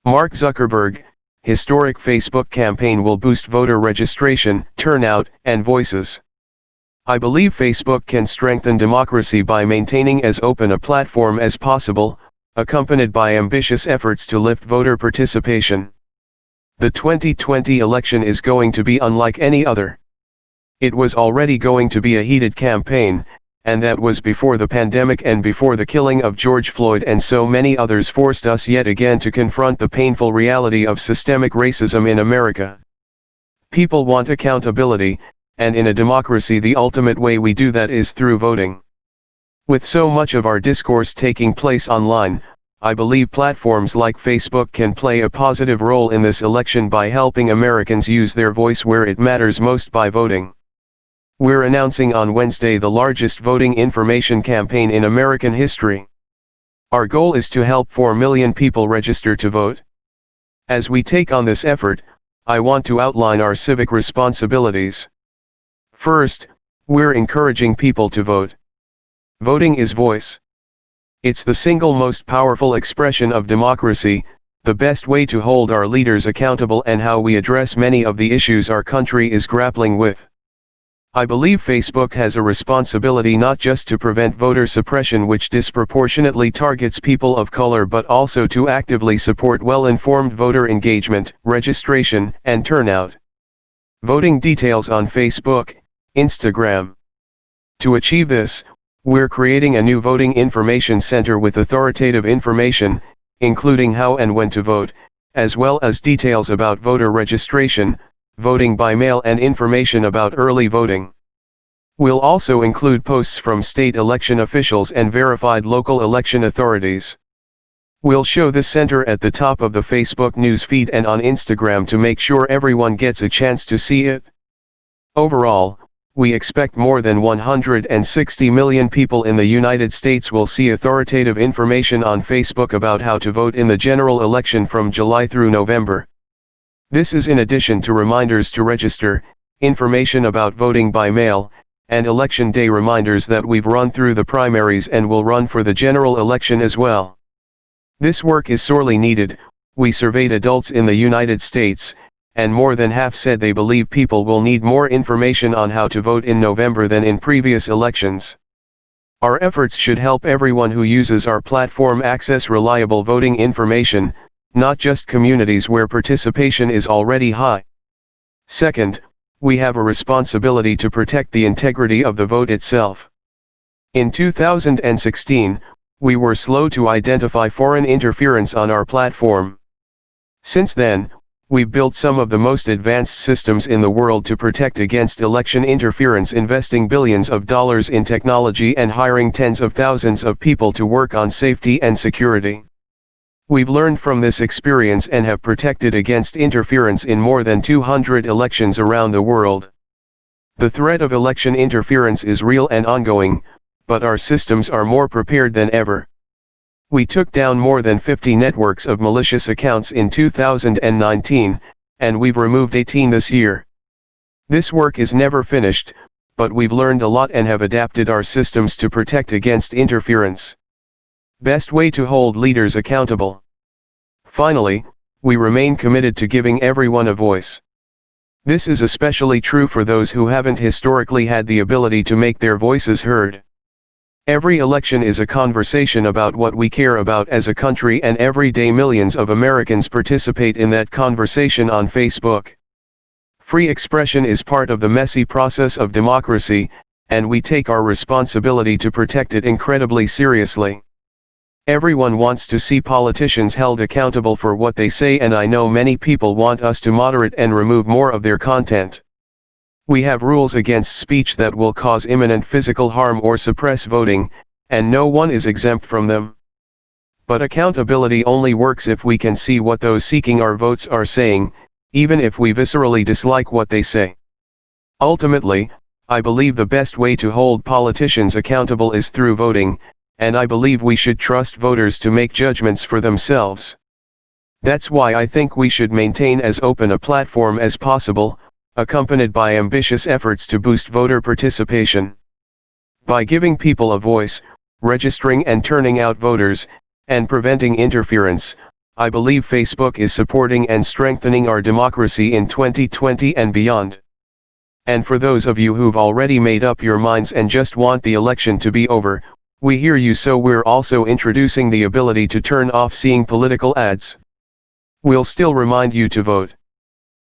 Mark Zuckerberg, historic Facebook campaign will boost voter registration, turnout, and voices. I believe Facebook can strengthen democracy by maintaining as open a platform as possible, accompanied by ambitious efforts to lift voter participation. The 2020 election is going to be unlike any other. It was already going to be a heated campaign, and that was before the pandemic and before the killing of George Floyd and so many others forced us yet again to confront the painful reality of systemic racism in America. People want accountability, and in a democracy the ultimate way we do that is through voting. With so much of our discourse taking place online, I believe platforms like Facebook can play a positive role in this election by helping Americans use their voice where it matters most by voting. We're announcing on Wednesday the largest voting information campaign in American history. Our goal is to help 4 million people register to vote. As we take on this effort, I want to outline our civic responsibilities. First, we're encouraging people to vote. Voting is voice. It's the single most powerful expression of democracy, the best way to hold our leaders accountable and how we address many of the issues our country is grappling with. I believe Facebook has a responsibility not just to prevent voter suppression which disproportionately targets people of color but also to actively support well-informed voter engagement, registration, and turnout. Voting details on Facebook, Instagram. To achieve this, we're creating a new voting information center with authoritative information, including how and when to vote, as well as details about voter registration, voting by mail and information about early voting. We'll also include posts from state election officials and verified local election authorities. We'll show this center at the top of the Facebook news feed and on Instagram to make sure everyone gets a chance to see it. Overall, we expect more than 160 million people in the United States will see authoritative information on Facebook about how to vote in the general election from July through November. This is in addition to reminders to register, information about voting by mail, and election day reminders that we've run through the primaries and will run for the general election as well. This work is sorely needed. We surveyed adults in the United States, and more than half said they believe people will need more information on how to vote in November than in previous elections. Our efforts should help everyone who uses our platform access reliable voting information, not just communities where participation is already high. Second, we have a responsibility to protect the integrity of the vote itself. In 2016, we were slow to identify foreign interference on our platform. Since then, we've built some of the most advanced systems in the world to protect against election interference, investing billions of dollars in technology and hiring tens of thousands of people to work on safety and security. We've learned from this experience and have protected against interference in more than 200 elections around the world. The threat of election interference is real and ongoing, but our systems are more prepared than ever. We took down more than 50 networks of malicious accounts in 2019, and we've removed 18 this year. This work is never finished, but we've learned a lot and have adapted our systems to protect against interference. Best way to hold leaders accountable. Finally, we remain committed to giving everyone a voice. This is especially true for those who haven't historically had the ability to make their voices heard. Every election is a conversation about what we care about as a country, and every day millions of Americans participate in that conversation on Facebook. Free expression is part of the messy process of democracy, and we take our responsibility to protect it incredibly seriously. Everyone wants to see politicians held accountable for what they say, and I know many people want us to moderate and remove more of their content. We have rules against speech that will cause imminent physical harm or suppress voting, and no one is exempt from them. But accountability only works if we can see what those seeking our votes are saying, even if we viscerally dislike what they say. Ultimately, I believe the best way to hold politicians accountable is through voting, and I believe we should trust voters to make judgments for themselves. That's why I think we should maintain as open a platform as possible, accompanied by ambitious efforts to boost voter participation. By giving people a voice, registering and turning out voters, and preventing interference, I believe Facebook is supporting and strengthening our democracy in 2020 and beyond. And for those of you who've already made up your minds and just want the election to be over, we hear you, so we're also introducing the ability to turn off seeing political ads. We'll still remind you to vote.